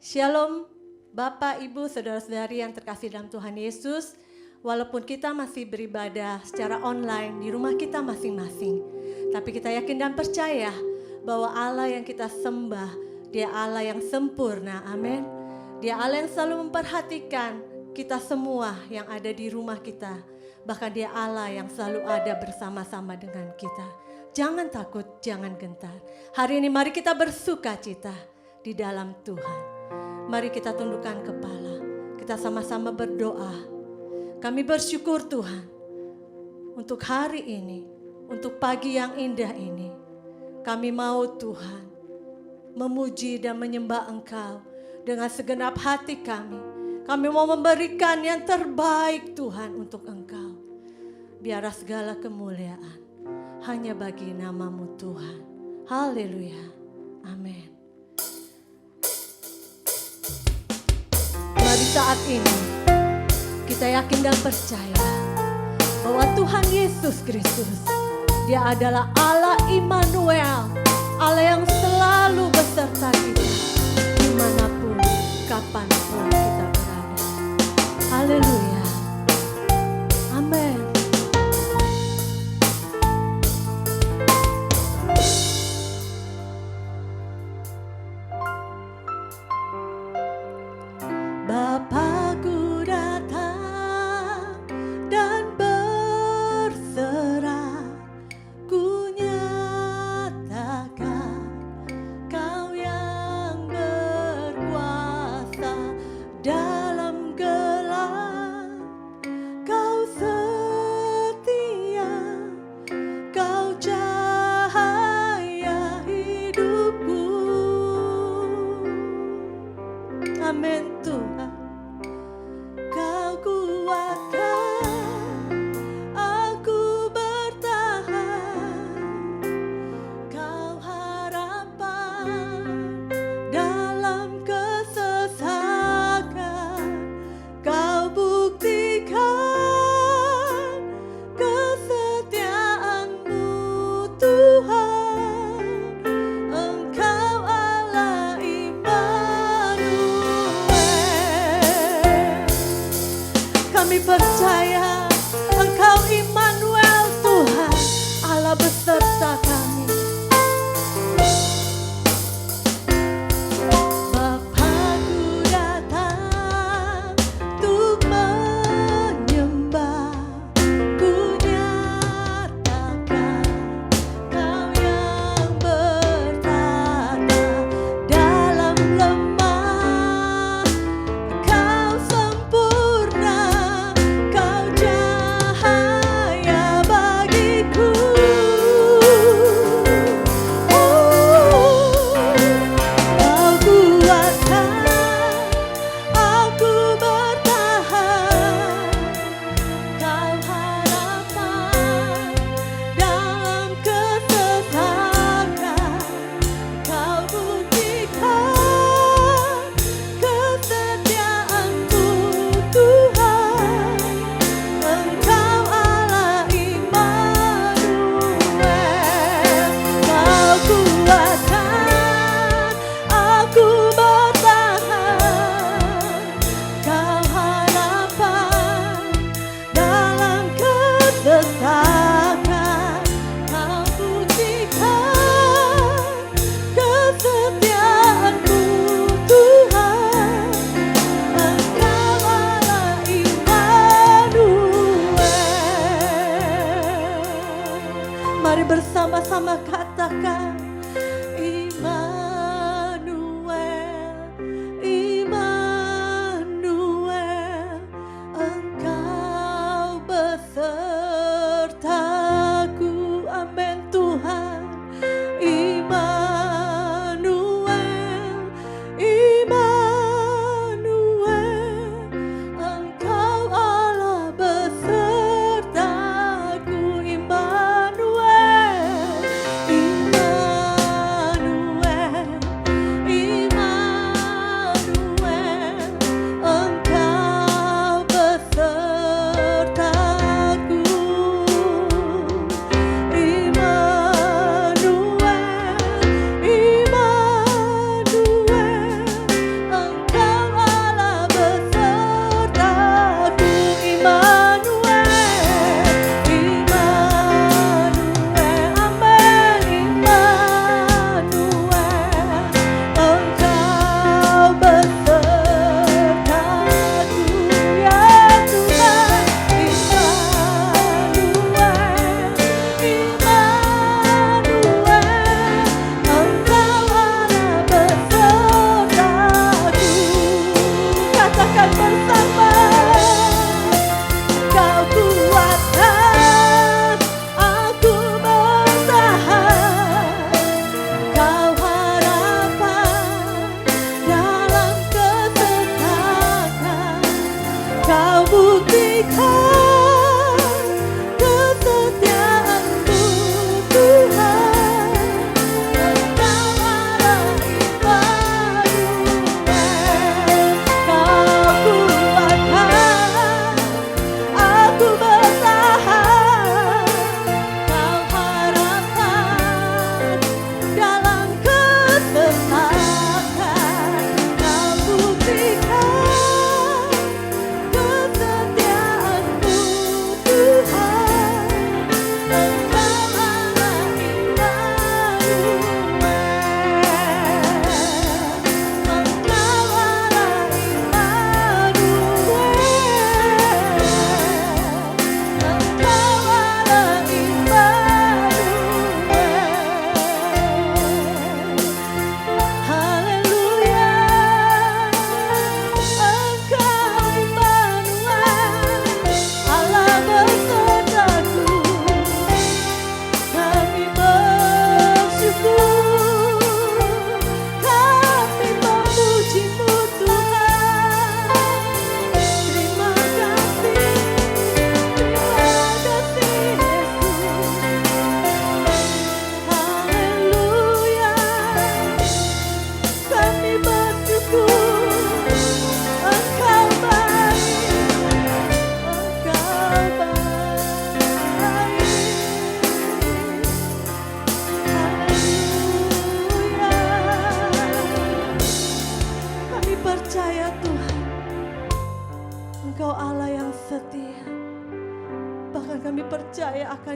Shalom Bapak, Ibu, Saudara-saudari yang terkasih dalam Tuhan Yesus. Walaupun kita masih beribadah secara online di rumah kita masing-masing, tapi kita yakin dan percaya bahwa Allah yang kita sembah, Dia Allah yang sempurna, amin. Dia Allah yang selalu memperhatikan kita semua yang ada di rumah kita. Bahkan Dia Allah yang selalu ada bersama-sama dengan kita. Jangan takut, jangan gentar. Hari ini mari kita bersuka cita di dalam Tuhan. Mari kita tundukkan kepala, kita sama-sama berdoa. Kami bersyukur Tuhan untuk hari ini, untuk pagi yang indah ini. Kami mau Tuhan memuji dan menyembah Engkau dengan segenap hati kami. Kami mau memberikan yang terbaik Tuhan untuk Engkau. Biarlah segala kemuliaan hanya bagi nama-Mu Tuhan. Haleluya. Amin. Mari saat ini kita yakin dan percaya bahwa Tuhan Yesus Kristus, Dia adalah Allah Immanuel, Allah yang selalu beserta kita dimanapun, kapanpun kita berada. Haleluya. Amin. Bapakku datang dan berserah, ku nyatakan Kau yang berkuasa dalam gelap. Kau setia, Kau cahaya hidupku. Amin Tuhan. Kau kuatkan aku bertahan. Kau harapan dalam kesesakan. Kau buktikan kesetiaan-Mu Tuhan. Engkau Allah Immanuel.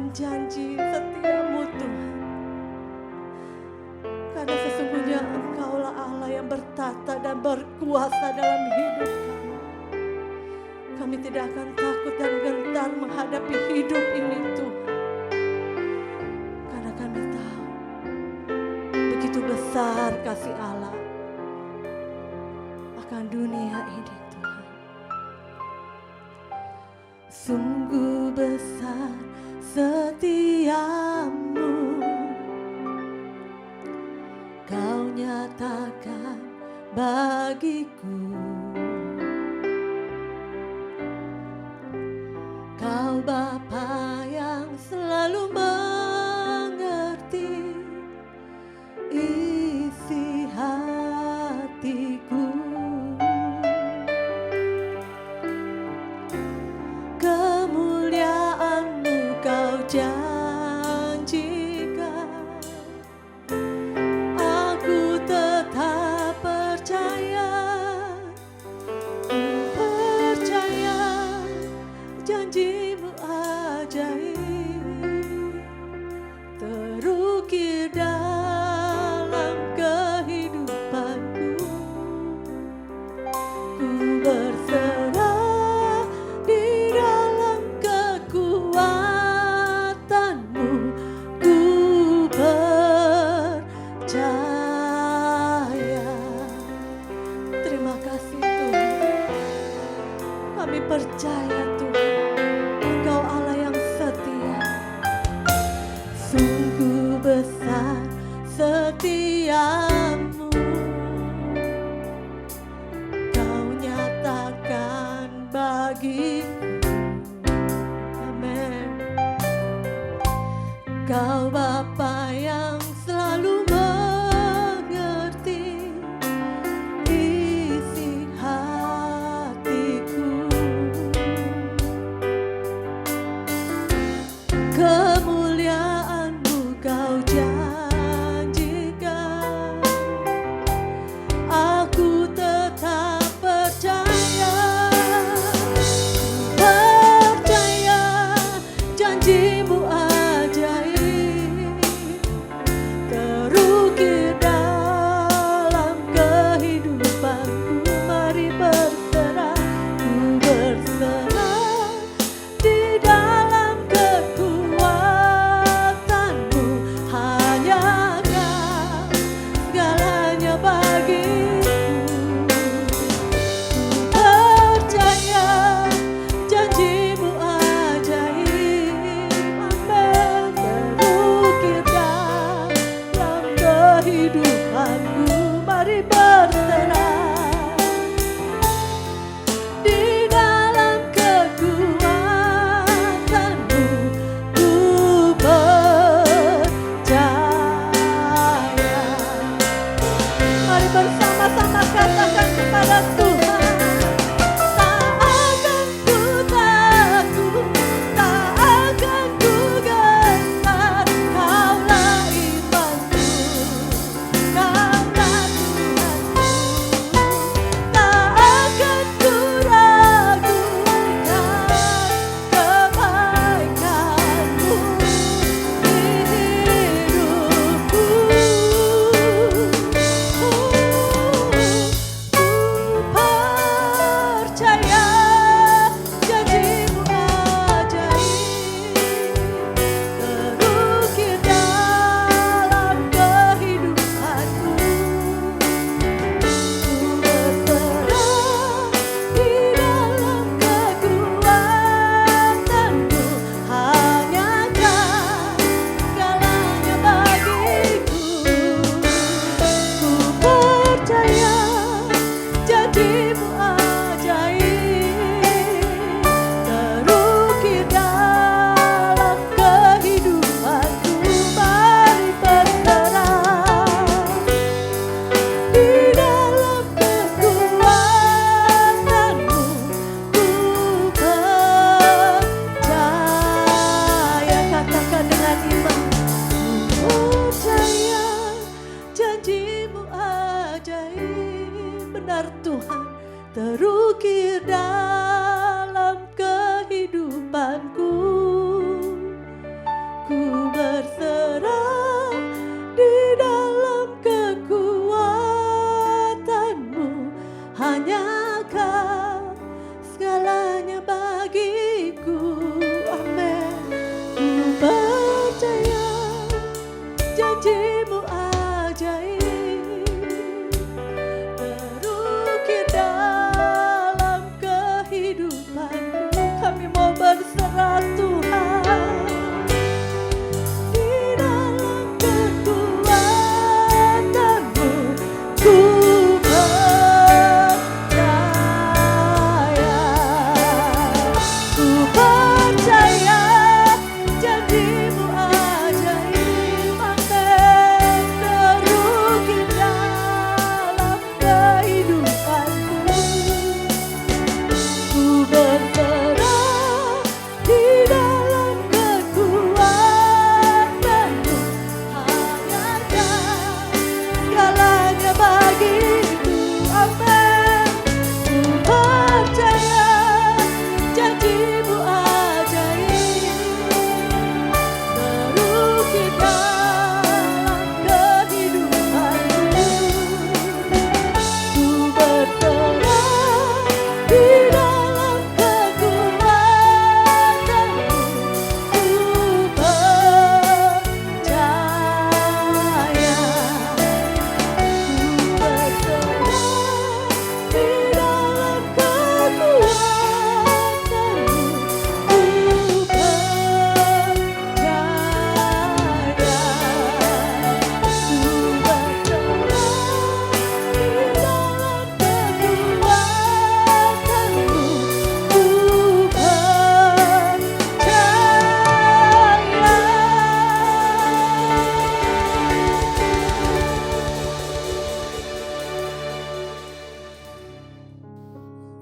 akan janji setiamu Tuhan. Karena sesungguhnya Engkaulah Allah yang bertata dan berkuasa dalam hidup kami. Kami tidak akan takut dan gentar menghadapi hidup ini Tuhan. Karena kami tahu begitu besar kasih Allah akan dunia ini Tuhan. Sungguh besar setiamu, Kau nyatakan bagiku. Kau Bapa yang selalu mengerti isi hatiku. Kemuliaan-Mu Kau janjikan, aku tetap percaya. Ku percaya janji-Mu ajaib terukir dalam kehidupanku. Ku berserah di dalam kekuatan-Mu. Ku percaya. Terima kasih Tuhan. Kami percaya Tuhan, Engkau Allah yang setia. Sungguh besar setiamu, Kau nyatakan bagiku. Amin. Kau Bapa yang selalu mengerti isi hatiku. Kemuliaan-Mu Kau janjikan, aku tetap percaya. Percaya janji-Mu ajaib terukir dalam kehidupanku. Mari berserah, ku berserah di dalam kekuatan-Mu. Hanya Kau segalanya bagiku. Ku percaya janji-Mu ajaib, amin, terukir dalam kehidupanku. Mari berserah di dalam kekuatan-Mu. Ku percaya. Mari bersama-sama katakan kepada Tuhan, tak akan ku takut, tak akan ku gentar. Kaulah imanku, Kaulah Tuhanku. Tak akan ku ragukan kebaikan-Mu di hidupku. Percaya janji-Mu ajaib terukir dalam kehidupanku. Ku berserah di dalam kekuatan-Mu. Hanya Kau segalanya bagiku. Ku percaya janji-Mu ajaib terukir dalam kehidupanku. Mari berserah di dalam kekuatan-Mu. Ku percaya. Katakan dengan iman, ku percaya janji-Mu ajaib. Benar Tuhan, terukir dalam kehidupanku. berserah di dalam kekuatanmu. Hanya Kau segalanya bagiku. Amin. Ku percaya janjimu ajaib, terukir dalam kehidupanku. Kami mau berserah Tuhan di dalam kekuatanmu. Ku percaya janjimu ajaib. Amin. Terukir dalam kehidupanku. Ku berserah di dalam kekuatanmu. Hanya Kau segalanya bagiku. Amin. Ku percaya janjimu ajaib, terukir dalam kehidupanku. Ku berserah di dalam kekuatanmu. Ku percaya. Ku berserah di dalam kekuatanmu. Ku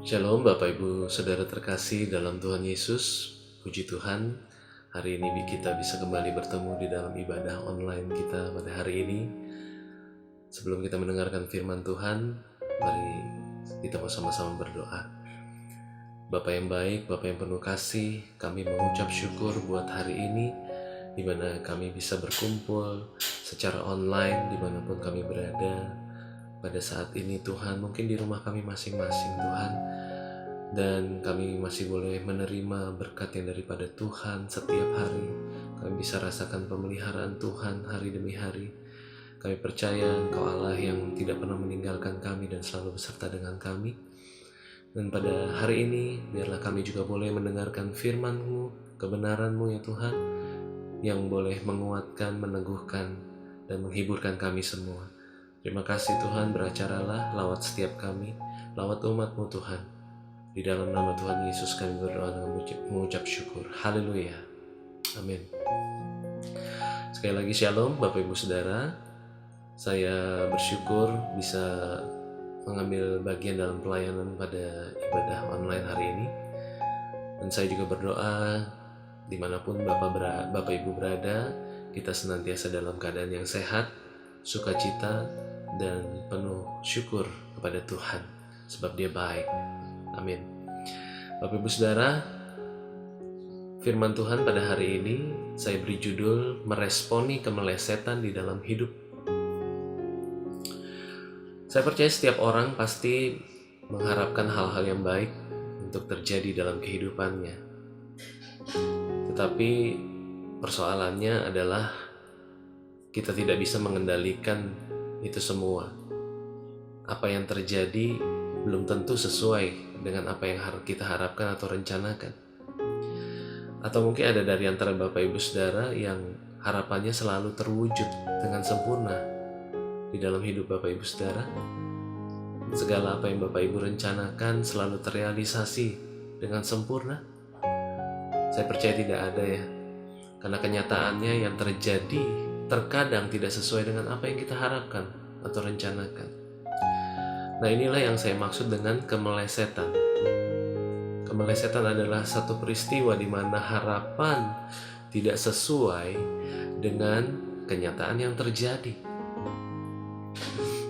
Shalom Bapak Ibu Saudara terkasih dalam Tuhan Yesus. Puji Tuhan, hari ini kita bisa kembali bertemu di dalam ibadah online kita pada hari ini. Sebelum kita mendengarkan firman Tuhan, mari kita mau sama-sama berdoa. Bapa yang baik, Bapa yang penuh kasih, kami mengucap syukur buat hari ini, di mana kami bisa berkumpul secara online dimanapun kami berada. Pada saat ini Tuhan, mungkin di rumah kami masing-masing Tuhan, dan kami masih boleh menerima berkat yang daripada Tuhan setiap hari. Kami bisa rasakan pemeliharaan Tuhan hari demi hari. Kami percaya Engkau Allah yang tidak pernah meninggalkan kami dan selalu beserta dengan kami. Dan pada hari ini biarlah kami juga boleh mendengarkan firman-Mu, kebenaran-Mu ya Tuhan, yang boleh menguatkan, meneguhkan, dan menghiburkan kami semua. Terima kasih Tuhan, beracaralah lawat setiap kami, lawat umat-Mu Tuhan. Di dalam nama Tuhan Yesus kami berdoa dengan mengucap syukur. Haleluya. Amin. Sekali lagi shalom Bapak Ibu Saudara. Saya bersyukur bisa mengambil bagian dalam pelayanan pada ibadah online hari ini. Dan saya juga berdoa dimanapun Bapak Ibu berada, kita senantiasa dalam keadaan yang sehat, sukacita, dan penuh syukur kepada Tuhan, sebab Dia baik. Amin. Bapak Ibu Saudara, firman Tuhan pada hari ini saya beri judul meresponi kemelesetan di dalam hidup. Saya percaya setiap orang pasti mengharapkan hal-hal yang baik untuk terjadi dalam kehidupannya. Tetapi persoalannya adalah kita tidak bisa mengendalikan itu semua. Apa yang terjadi belum tentu sesuai dengan apa yang kita harapkan atau rencanakan. Atau mungkin ada dari antara Bapak Ibu Saudara yang harapannya selalu terwujud dengan sempurna di dalam hidup Bapak Ibu Saudara. Segala apa yang Bapak Ibu rencanakan selalu terrealisasi dengan sempurna. Saya percaya tidak ada ya. Karena kenyataannya yang terjadi terkadang tidak sesuai dengan apa yang kita harapkan atau rencanakan. Nah, inilah yang saya maksud dengan kemelesetan. Kemelesetan adalah satu peristiwa di mana harapan tidak sesuai dengan kenyataan yang terjadi.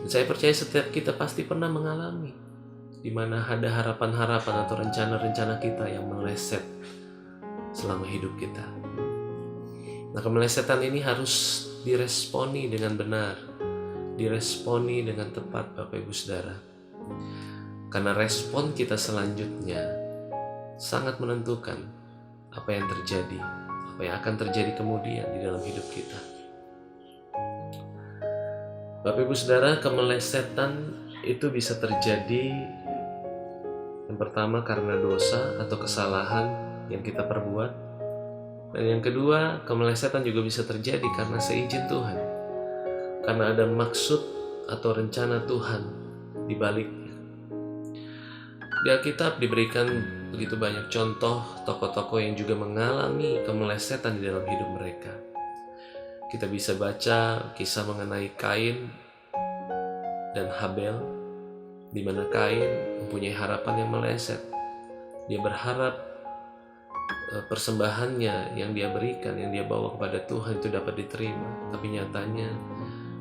Dan saya percaya setiap kita pasti pernah mengalami di mana ada harapan-harapan atau rencana-rencana kita yang meleset selama hidup kita. Nah, kemelesetan ini harus diresponi dengan benar, diresponi dengan tepat Bapak Ibu Saudara. Karena respon kita selanjutnya sangat menentukan apa yang terjadi, apa yang akan terjadi kemudian di dalam hidup kita. Bapak Ibu Saudara, kemelesetan itu bisa terjadi yang pertama karena dosa atau kesalahan yang kita perbuat. Dan yang kedua, kemelesetan juga bisa terjadi karena seizin Tuhan. Karena ada maksud atau rencana Tuhan di baliknya. Di Alkitab diberikan begitu banyak contoh tokoh-tokoh yang juga mengalami kemelesetan di dalam hidup mereka. Kita bisa baca kisah mengenai Kain dan Habel, di mana Kain mempunyai harapan yang meleset. Dia berharap persembahannya yang dia berikan, yang dia bawa kepada Tuhan itu dapat diterima. Tapi nyatanya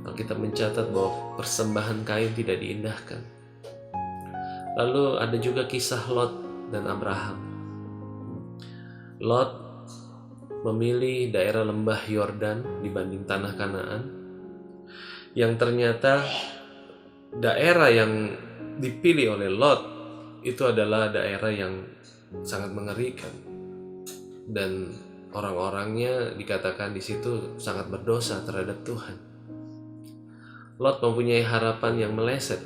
Alkitab mencatat bahwa persembahan Kain tidak diindahkan. Lalu ada juga kisah Lot dan Abraham. Lot memilih daerah lembah Yordan dibanding tanah Kanaan, yang ternyata daerah yang dipilih oleh Lot itu adalah daerah yang sangat mengerikan, dan orang-orangnya dikatakan di situ sangat berdosa terhadap Tuhan. Lot mempunyai harapan yang meleset.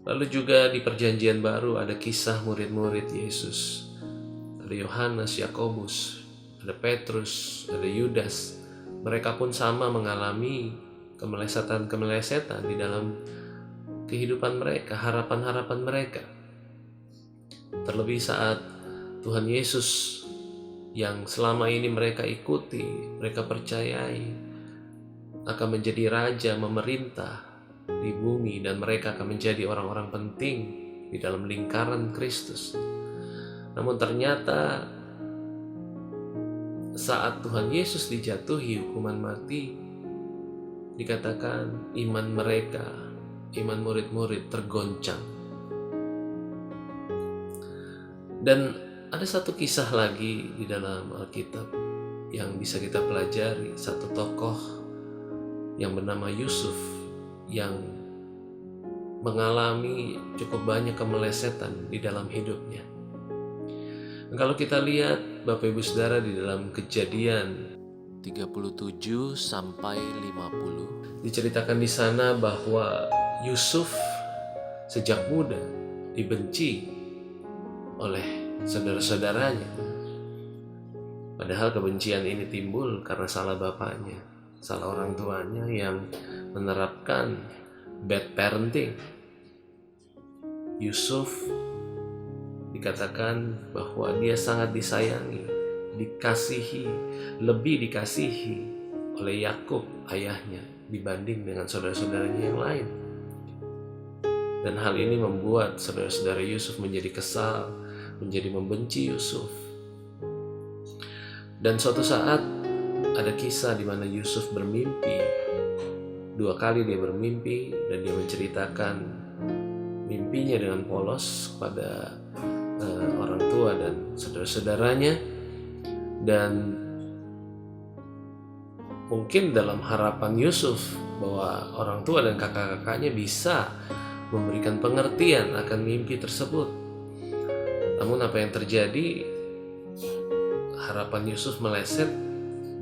Lalu juga di Perjanjian Baru ada kisah murid-murid Yesus. Ada Yohanes, Yakobus, ada Petrus, ada Yudas. Mereka pun sama mengalami kemelesetan-kemelesetan di dalam kehidupan mereka, harapan-harapan mereka. Terlebih saat Tuhan Yesus yang selama ini mereka ikuti, mereka percayai, akan menjadi raja, memerintah di bumi, dan mereka akan menjadi orang-orang penting di dalam lingkaran Kristus. Namun ternyata saat Tuhan Yesus dijatuhi hukuman mati, dikatakan iman mereka, iman murid-murid tergoncang. Dan ada satu kisah lagi di dalam Alkitab yang bisa kita pelajari, satu tokoh yang bernama Yusuf yang mengalami cukup banyak kemelesetan di dalam hidupnya. Dan kalau kita lihat Bapak Ibu Saudara di dalam Kejadian 37 sampai 50, diceritakan di sana bahwa Yusuf sejak muda dibenci oleh saudara-saudaranya. Padahal kebencian ini timbul karena salah bapaknya, salah orang tuanya yang menerapkan bad parenting. Yusuf dikatakan bahwa dia sangat disayangi, dikasihi, lebih dikasihi oleh Yakub ayahnya dibanding dengan saudara-saudaranya yang lain. Dan hal ini membuat saudara-saudara Yusuf menjadi kesal, menjadi membenci Yusuf. Dan suatu saat ada kisah di mana Yusuf bermimpi. 2 kali dia bermimpi dan dia menceritakan mimpinya dengan polos kepada orang tua dan saudara-saudaranya. Dan mungkin dalam harapan Yusuf bahwa orang tua dan kakak-kakaknya bisa memberikan pengertian akan mimpi tersebut. Namun apa yang terjadi, harapan Yusuf meleset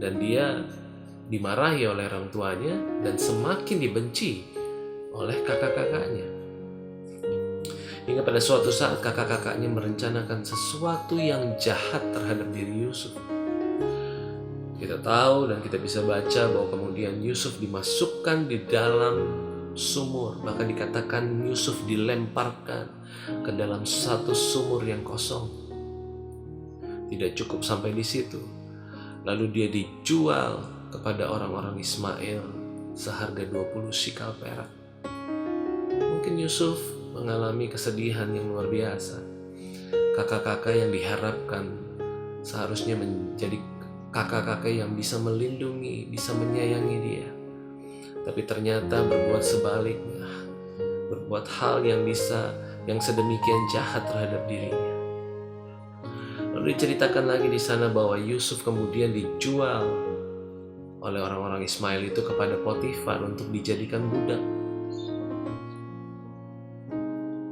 dan dia dimarahi oleh orang tuanya dan semakin dibenci oleh kakak-kakaknya. Hingga pada suatu saat kakak-kakaknya merencanakan sesuatu yang jahat terhadap diri Yusuf. Kita tahu dan kita bisa baca bahwa kemudian Yusuf dimasukkan di dalam sumur. Bahkan dikatakan Yusuf dilemparkan ke dalam satu sumur yang kosong. Tidak cukup sampai di situ. Lalu dia dijual kepada orang-orang Ismail seharga 20 shikal perak. Mungkin Yusuf mengalami kesedihan yang luar biasa. Kakak-kakak yang diharapkan seharusnya menjadi kakak-kakak yang bisa melindungi, bisa menyayangi dia, tapi ternyata berbuat sebaliknya, berbuat hal yang sedemikian jahat terhadap dirinya. Lalu Lalu diceritakan lagi di sana bahwa Yusuf kemudian dijual oleh orang-orang Ismail itu kepada Potifar untuk dijadikan budak.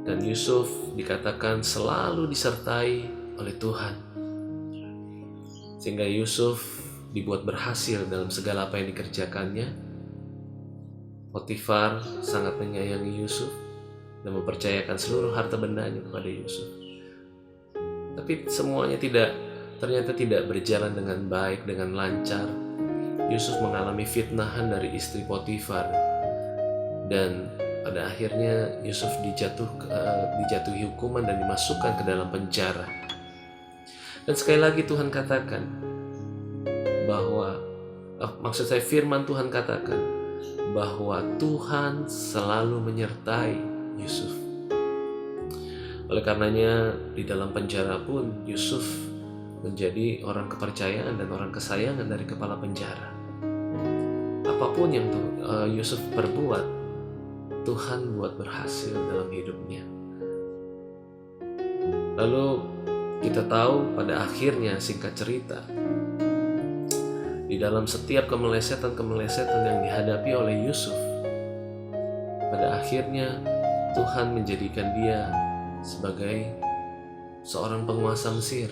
Dan Yusuf dikatakan selalu disertai oleh Tuhan. Sehingga Yusuf dibuat berhasil dalam segala apa yang dikerjakannya. Potifar sangat menyayangi Yusuf dan mempercayakan seluruh harta bendanya kepada Yusuf. Tapi semuanya ternyata tidak berjalan dengan baik, dengan lancar. Yusuf mengalami fitnahan dari istri Potifar, dan pada akhirnya Yusuf dijatuhi hukuman dan dimasukkan ke dalam penjara. Dan sekali lagi Tuhan katakan bahwa, firman Tuhan katakan bahwa Tuhan selalu menyertai Yusuf. Oleh karenanya di dalam penjara pun Yusuf menjadi orang kepercayaan dan orang kesayangan dari kepala penjara. Apapun yang Yusuf perbuat, Tuhan buat berhasil dalam hidupnya. Lalu kita tahu pada akhirnya, singkat cerita, di dalam setiap kemelesetan yang dihadapi oleh Yusuf, pada akhirnya Tuhan menjadikan dia sebagai seorang penguasa Mesir,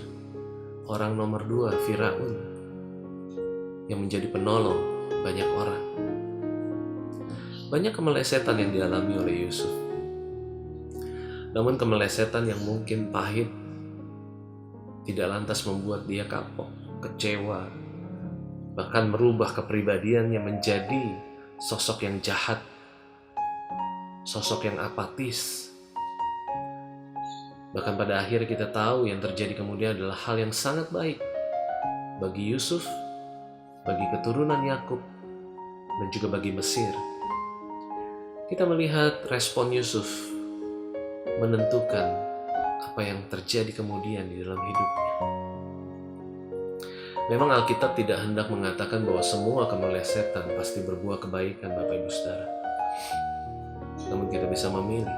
orang nomor 2 Firaun, yang menjadi penolong banyak orang. Banyak kemelesetan yang dialami oleh Yusuf. Namun kemelesetan yang mungkin pahit tidak lantas membuat dia kapok, kecewa, bahkan merubah kepribadiannya menjadi sosok yang jahat, sosok yang apatis. Bahkan pada akhir kita tahu yang terjadi kemudian adalah hal yang sangat baik bagi Yusuf, bagi keturunan Yakub, dan juga bagi Mesir. Kita melihat respon Yusuf menentukan apa yang terjadi kemudian di dalam hidupnya. Memang Alkitab tidak hendak mengatakan bahwa semua kemelesetan pasti berbuah kebaikan, Bapak Ibu Saudara. Namun kita bisa memilih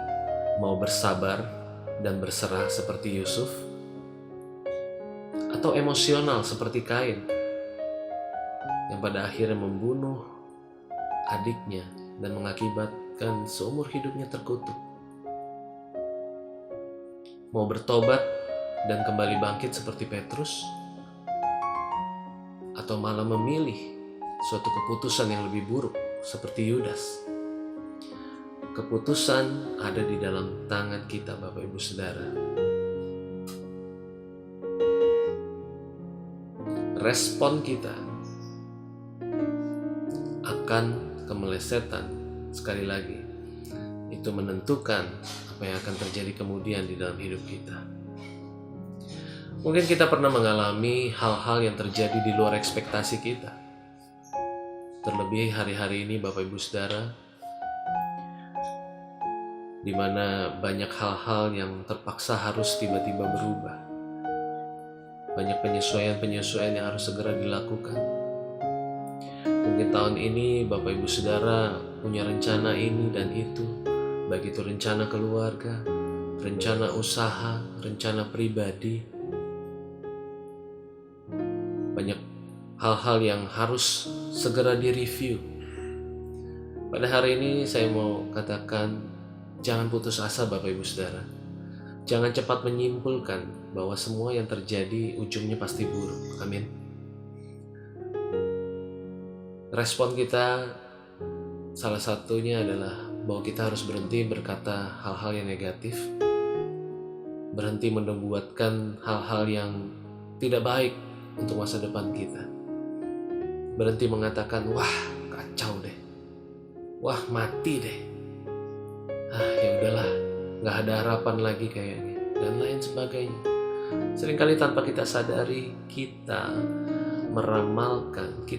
mau bersabar dan berserah seperti Yusuf, atau emosional seperti Kain yang pada akhirnya membunuh adiknya dan mengakibatkan seumur hidupnya terkutuk. Mau bertobat dan kembali bangkit seperti Petrus, atau malah memilih suatu keputusan yang lebih buruk seperti Yudas. Keputusan ada di dalam tangan kita, Bapak Ibu Saudara. Respon kita akan kemelesetan, sekali lagi, itu menentukan apa yang akan terjadi kemudian di dalam hidup kita. Mungkin kita pernah mengalami hal-hal yang terjadi di luar ekspektasi kita. Terlebih hari-hari ini, Bapak Ibu Saudara, di mana banyak hal-hal yang terpaksa harus tiba-tiba berubah. Banyak penyesuaian-penyesuaian yang harus segera dilakukan. Mungkin tahun ini Bapak Ibu Saudara punya rencana ini dan itu, baik itu rencana keluarga, rencana usaha, rencana pribadi. Banyak hal-hal yang harus segera direview. Pada hari ini saya mau katakan, jangan putus asa Bapak Ibu Saudara. Jangan cepat menyimpulkan bahwa semua yang terjadi ujungnya pasti buruk. Amin. Respon kita salah satunya adalah bahwa kita harus berhenti berkata hal-hal yang negatif. Berhenti membuatkan hal-hal yang tidak baik untuk masa depan kita. Berhenti mengatakan, wah kacau deh, wah mati deh, ya udahlah, nggak ada harapan lagi kayaknya, dan lain sebagainya. Seringkali tanpa kita sadari, kita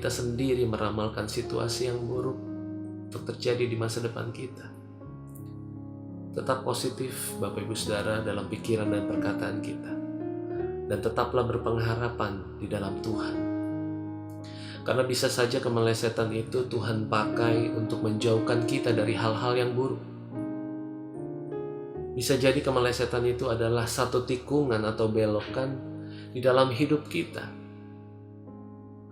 sendiri meramalkan situasi yang buruk untuk terjadi di masa depan kita. Tetap positif Bapak Ibu Saudara dalam pikiran dan perkataan kita, dan tetaplah berpengharapan di dalam Tuhan. Karena bisa saja kemelesetan itu Tuhan pakai untuk menjauhkan kita dari hal-hal yang buruk. Bisa jadi kemelesetan itu adalah satu tikungan atau belokan di dalam hidup kita,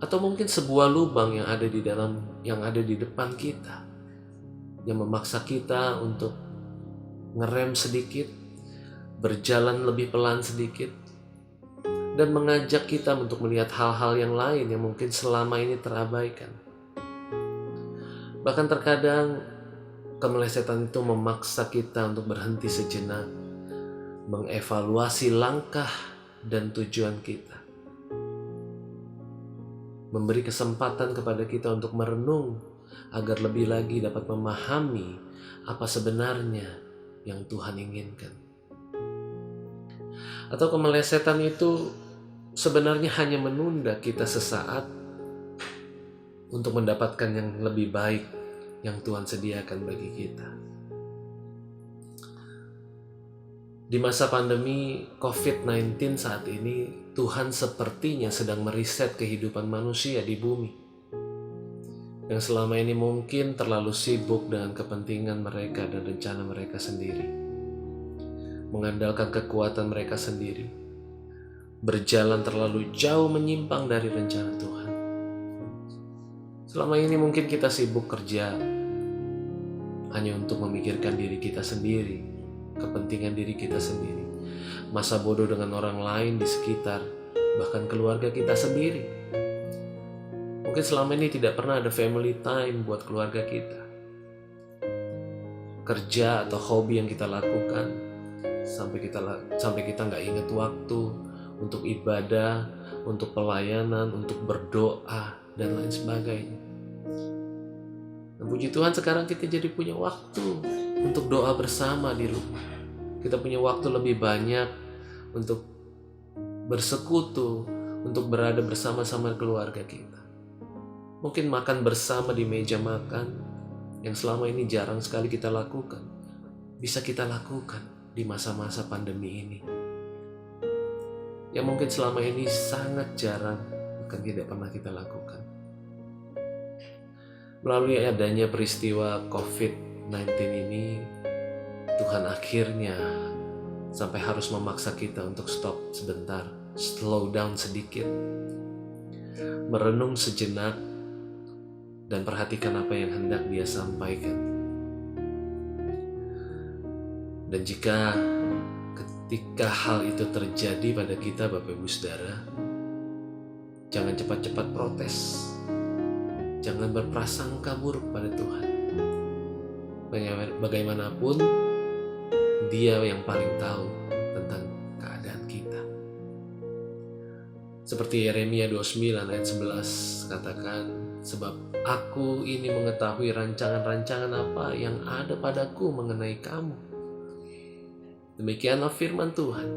atau mungkin sebuah lubang yang ada di depan kita, yang memaksa kita untuk ngerem sedikit, berjalan lebih pelan sedikit, dan mengajak kita untuk melihat hal-hal yang lain yang mungkin selama ini terabaikan. Bahkan terkadang kemelesetan itu memaksa kita untuk berhenti sejenak, mengevaluasi langkah dan tujuan kita, memberi kesempatan kepada kita untuk merenung agar lebih lagi dapat memahami apa sebenarnya yang Tuhan inginkan. Atau kemelesetan itu sebenarnya hanya menunda kita sesaat untuk mendapatkan yang lebih baik yang Tuhan sediakan bagi kita. Di masa pandemi COVID-19 saat ini, Tuhan sepertinya sedang meriset kehidupan manusia di bumi, yang selama ini mungkin terlalu sibuk dengan kepentingan mereka dan rencana mereka sendiri, mengandalkan kekuatan mereka sendiri, berjalan terlalu jauh menyimpang dari rencana Tuhan. Selama ini mungkin kita sibuk kerja hanya untuk memikirkan diri kita sendiri, kepentingan diri kita sendiri, masa bodoh dengan orang lain di sekitar, bahkan keluarga kita sendiri. Mungkin selama ini tidak pernah ada family time buat keluarga kita. Kerja atau hobi yang kita lakukan sampai kita nggak ingat waktu untuk ibadah, untuk pelayanan, untuk berdoa, dan lain sebagainya. Dan puji Tuhan sekarang kita jadi punya waktu untuk doa bersama di rumah. Kita punya waktu lebih banyak untuk bersekutu, untuk berada bersama-sama keluarga kita. Mungkin makan bersama di meja makan yang selama ini jarang sekali kita lakukan, bisa kita lakukan di masa-masa pandemi ini. Yang mungkin selama ini sangat jarang, bahkan tidak pernah kita lakukan. Melalui adanya peristiwa COVID-19 ini, Tuhan akhirnya sampai harus memaksa kita untuk stop sebentar, slow down sedikit, merenung sejenak, dan perhatikan apa yang hendak Dia sampaikan. Dan ketika hal itu terjadi pada kita, Bapak Ibu Saudara, jangan cepat-cepat protes, jangan berprasangka buruk pada Tuhan. Bagaimanapun, Dia yang paling tahu tentang keadaan kita. Seperti Yeremia 29 ayat 11 katakan, sebab aku ini mengetahui rancangan-rancangan apa yang ada padaku mengenai kamu. Demikianlah firman Tuhan,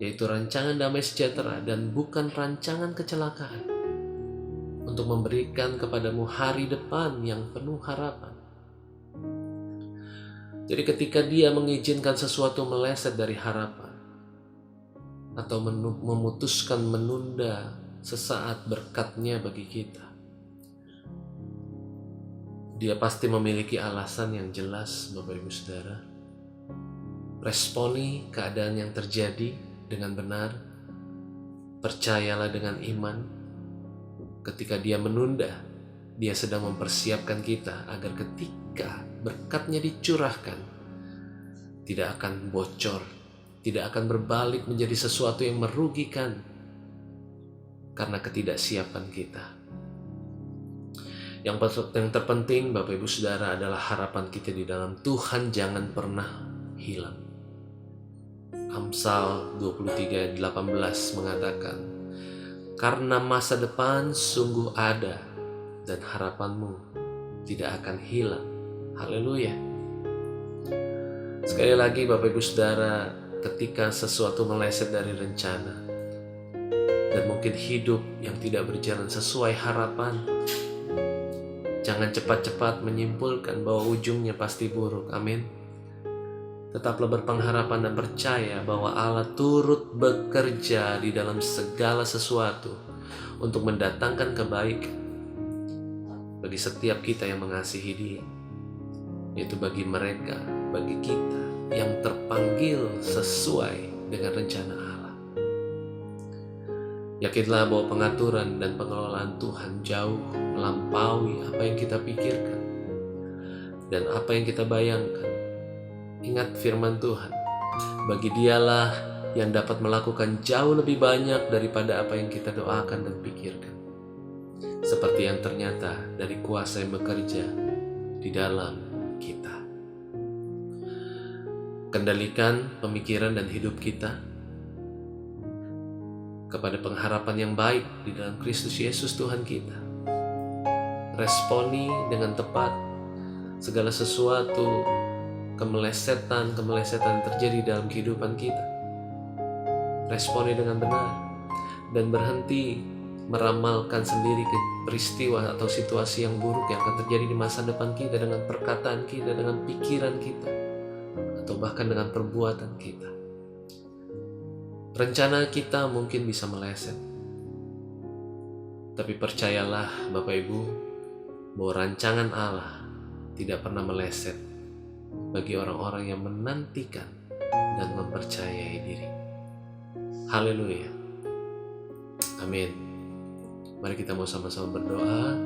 yaitu rancangan damai sejahtera dan bukan rancangan kecelakaan, untuk memberikan kepadamu hari depan yang penuh harapan. Jadi ketika Dia mengizinkan sesuatu meleset dari harapan, atau memutuskan menunda sesaat berkat-Nya bagi kita, Dia pasti memiliki alasan yang jelas, Bapak Ibu Saudara. Responi keadaan yang terjadi dengan benar, percayalah dengan iman. Ketika Dia menunda, Dia sedang mempersiapkan kita agar ketika berkat-Nya dicurahkan, tidak akan bocor, tidak akan berbalik menjadi sesuatu yang merugikan karena ketidaksiapan kita. Yang terpenting, Bapak Ibu Saudara, adalah harapan kita di dalam Tuhan jangan pernah hilang. Amsal 23:18 mengatakan, karena masa depan sungguh ada dan harapanmu tidak akan hilang. Haleluya. Sekali lagi Bapak Ibu Saudara, ketika sesuatu meleset dari rencana dan mungkin hidup yang tidak berjalan sesuai harapan, jangan cepat-cepat menyimpulkan bahwa ujungnya pasti buruk. Amin. Tetaplah berpengharapan dan percaya bahwa Allah turut bekerja di dalam segala sesuatu untuk mendatangkan kebaikan bagi setiap kita yang mengasihi Dia, yaitu bagi mereka, bagi kita yang terpanggil sesuai dengan rencana Allah. Yakinlah bahwa pengaturan dan pengelolaan Tuhan jauh melampaui apa yang kita pikirkan dan apa yang kita bayangkan. Ingat firman Tuhan, bagi Dialah yang dapat melakukan jauh lebih banyak daripada apa yang kita doakan dan pikirkan. Seperti yang ternyata dari kuasa yang bekerja di dalam kita. Kendalikan pemikiran dan hidup kita kepada pengharapan yang baik di dalam Kristus Yesus Tuhan kita. Responi dengan tepat segala sesuatu kemelesetan yang terjadi dalam kehidupan kita. Responi dengan benar dan berhenti meramalkan sendiri ke peristiwa atau situasi yang buruk yang akan terjadi di masa depan kita dengan perkataan kita, dengan pikiran kita, atau bahkan dengan perbuatan kita. Rencana kita mungkin bisa meleset, tapi percayalah Bapak Ibu bahwa rancangan Allah tidak pernah meleset bagi orang-orang yang menantikan dan mempercayai diri. Haleluya. Amin. Mari kita mau sama-sama berdoa.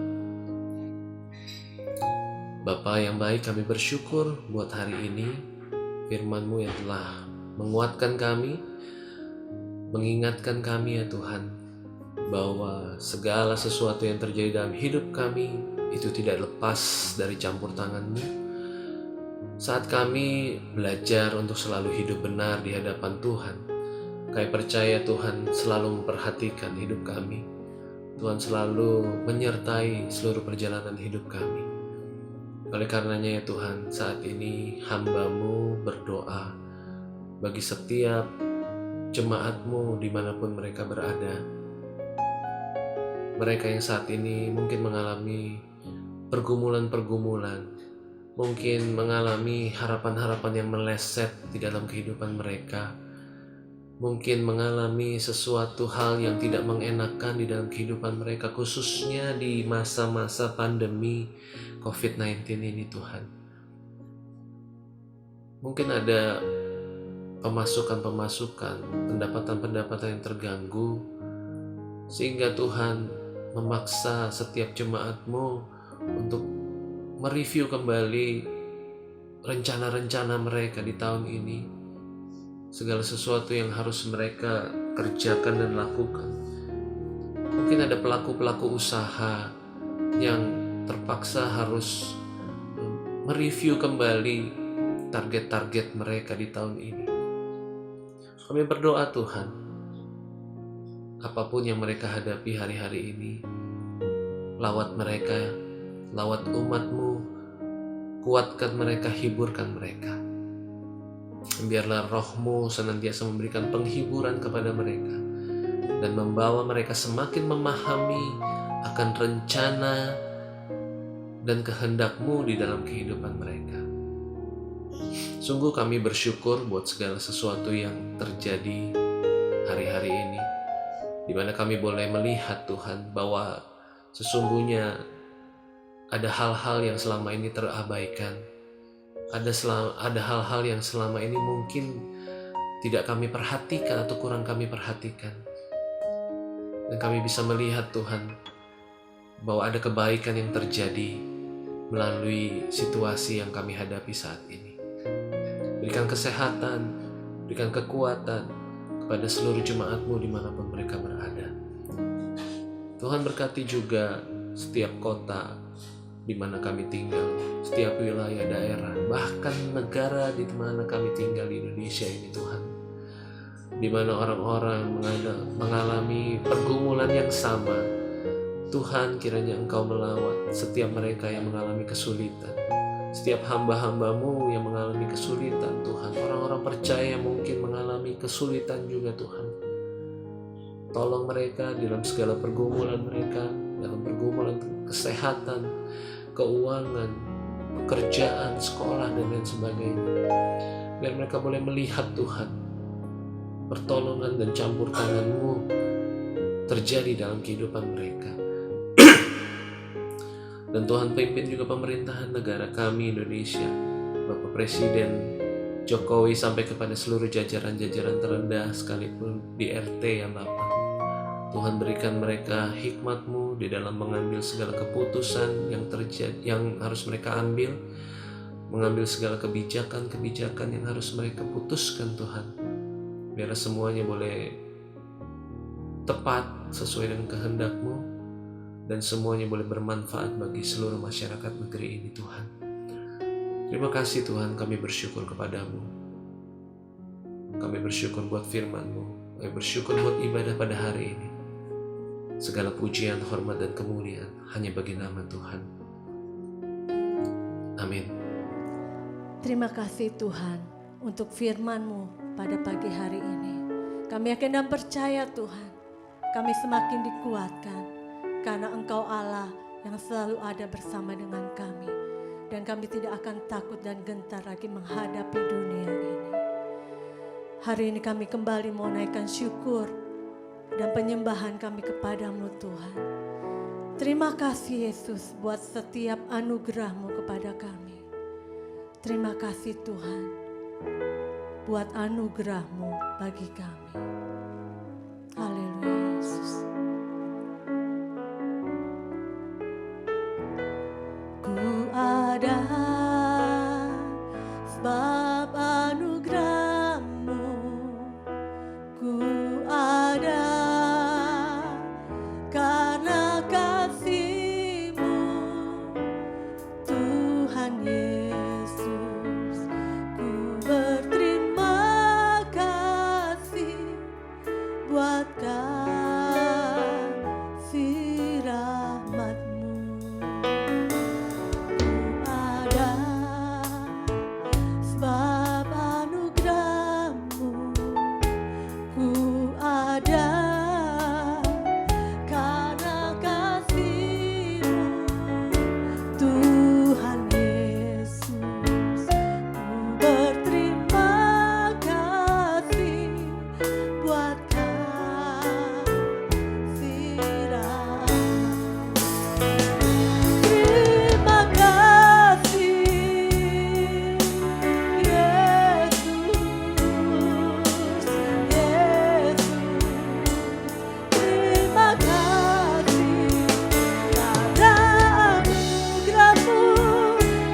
Bapa yang baik, kami bersyukur buat hari ini, firman-Mu yang telah menguatkan kami, mengingatkan kami ya Tuhan, bahwa segala sesuatu yang terjadi dalam hidup kami itu tidak lepas dari campur tangan-Mu. Saat kami belajar untuk selalu hidup benar di hadapan Tuhan, kami percaya Tuhan selalu memperhatikan hidup kami. Tuhan selalu menyertai seluruh perjalanan hidup kami. Oleh karenanya ya Tuhan, saat ini hamba-Mu berdoa bagi setiap jemaat-Mu dimanapun mereka berada. Mereka yang saat ini mungkin mengalami pergumulan-pergumulan, mungkin mengalami harapan-harapan yang meleset di dalam kehidupan mereka, mungkin mengalami sesuatu hal yang tidak mengenakan di dalam kehidupan mereka, khususnya di masa-masa pandemi COVID-19 ini Tuhan. Mungkin ada pemasukan-pemasukan, pendapatan-pendapatan yang terganggu, sehingga Tuhan memaksa setiap jemaat-Mu untuk mereview kembali rencana-rencana mereka di tahun ini, segala sesuatu yang harus mereka kerjakan dan lakukan. Mungkin ada pelaku-pelaku usaha yang terpaksa harus mereview kembali target-target mereka di tahun ini. Kami berdoa Tuhan, apapun yang mereka hadapi hari-hari ini, lawat mereka, lawat umat-Mu, kuatkan mereka, hiburkan mereka. Biarlah Roh-Mu senantiasa memberikan penghiburan kepada mereka dan membawa mereka semakin memahami akan rencana dan kehendak-Mu di dalam kehidupan mereka. Sungguh kami bersyukur buat segala sesuatu yang terjadi hari-hari ini, di mana kami boleh melihat Tuhan bahwa sesungguhnya ada hal-hal yang selama ini terabaikan, ada hal-hal yang selama ini mungkin tidak kami perhatikan atau kurang kami perhatikan, dan kami bisa melihat Tuhan bahwa ada kebaikan yang terjadi melalui situasi yang kami hadapi saat ini. Berikan kesehatan, berikan kekuatan kepada seluruh jemaat-Mu dimanapun mereka berada. Tuhan berkati juga setiap kota di mana kami tinggal, setiap wilayah daerah, bahkan negara di mana kami tinggal di Indonesia ini Tuhan, di mana orang-orang mengalami pergumulan yang sama. Tuhan, kiranya Engkau melawat setiap mereka yang mengalami kesulitan, setiap hamba-hamba-Mu yang mengalami kesulitan Tuhan. Orang-orang percaya mungkin mengalami kesulitan juga Tuhan. Tolong mereka dalam segala pergumulan mereka, dalam pergumulan kesehatan, keuangan, pekerjaan, sekolah, dan lain sebagainya. Biar mereka boleh melihat Tuhan, pertolongan dan campur tangan-Mu terjadi dalam kehidupan mereka. Dan Tuhan pimpin juga pemerintahan negara kami Indonesia, Bapak Presiden Jokowi sampai kepada seluruh jajaran-jajaran terendah sekalipun di RT ya Bapak. Tuhan, berikan mereka hikmat-Mu di dalam mengambil segala keputusan yang harus mereka ambil, mengambil segala kebijakan-kebijakan yang harus mereka putuskan Tuhan. Biar semuanya boleh tepat sesuai dengan kehendak-Mu, dan semuanya boleh bermanfaat bagi seluruh masyarakat negeri ini Tuhan. Terima kasih Tuhan, kami bersyukur kepadamu. Kami bersyukur buat firman-Mu, kami bersyukur buat ibadah pada hari ini. Segala pujian, hormat, dan kemuliaan hanya bagi nama Tuhan. Amin. Terima kasih Tuhan untuk firman-Mu pada pagi hari ini. Kami yakin dan percaya Tuhan, kami semakin dikuatkan karena Engkau Allah yang selalu ada bersama dengan kami. Dan kami tidak akan takut dan gentar lagi menghadapi dunia ini. Hari ini kami kembali mau naikkan syukur dan penyembahan kami kepadamu Tuhan. Terima kasih Yesus buat setiap anugerah-Mu kepada kami. Terima kasih Tuhan buat anugerah-Mu bagi kami. Haleluya Yesus. Ku ada sebab anugerah-Mu, ku ada karena kasih-Mu, Tuhan Yesus. Ku berterima kasih buat kasih rahmat-Mu. Ku ada sebab anugerah-Mu, ku ada karena kasih-Mu, Tuhan Yesus. Ku berterima kasih buat kasih rahmat-Mu. Terima kasih Yesus, Yesus. Terima kasih karena anugerah-Mu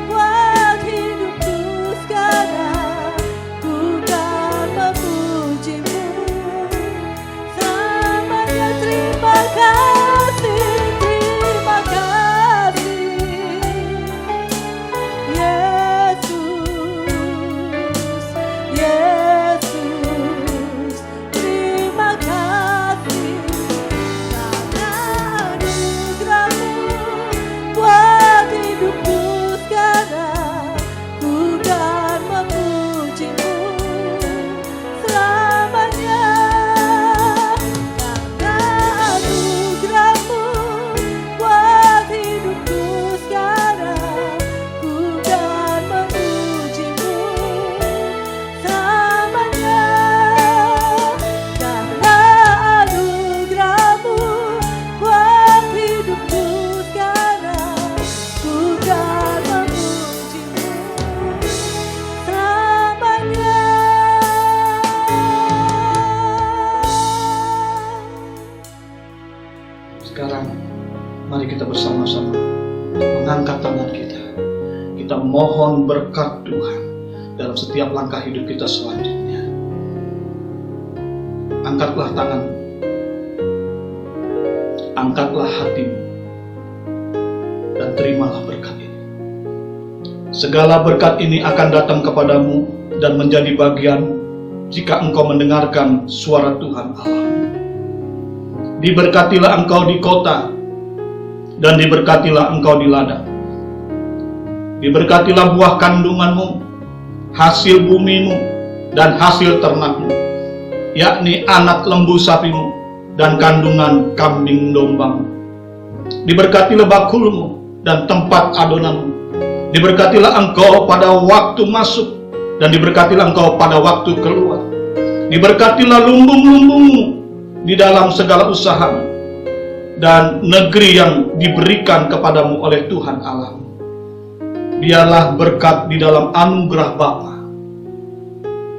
buat hidupku sekarang. Ku kan memuji-Mu selamanya. Terima kasih, terima kasih Yesus, Yesus. Terima kasih karena anugerah-Mu buat hidupku sekarang. Ku kan memuji-Mu selamanya. Karena anugerah-Mu buat hidupku sekarang. Ku kan memuji-Mu selamanya. Karena anugerah-Mu buat hidupku sekarang. Ku kan memuji-Mu selamanya. Sekarang mari kita bersama-sama mengangkat tangan kita. Kita mohon berkat Tuhan dalam setiap langkah hidup kita selanjutnya. Angkatlah tangan, angkatlah hatimu, dan terimalah berkat ini. Segala berkat ini akan datang kepadamu dan menjadi bagian jika engkau mendengarkan suara Tuhan Allah. Diberkatilah engkau di kota, dan diberkatilah engkau di ladang. Diberkatilah buah kandunganmu, hasil bumimu, dan hasil ternakmu, yakni anak lembu sapimu, dan kandungan kambing dombamu. Diberkatilah bakulmu, dan tempat adonanmu. Diberkatilah engkau pada waktu masuk, dan diberkatilah engkau pada waktu keluar. Diberkatilah lumbung-lumbungmu di dalam segala usahamu, dan negeri yang diberikan kepadamu oleh Tuhan Allah. Biarlah berkat di dalam anugerah Bapa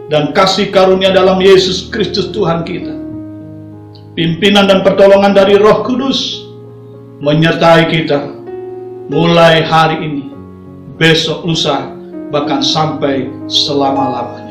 dan kasih karunia dalam Yesus Kristus Tuhan kita, pimpinan dan pertolongan dari Roh Kudus menyertai kita mulai hari ini, besok lusa, bahkan sampai selama-lamanya.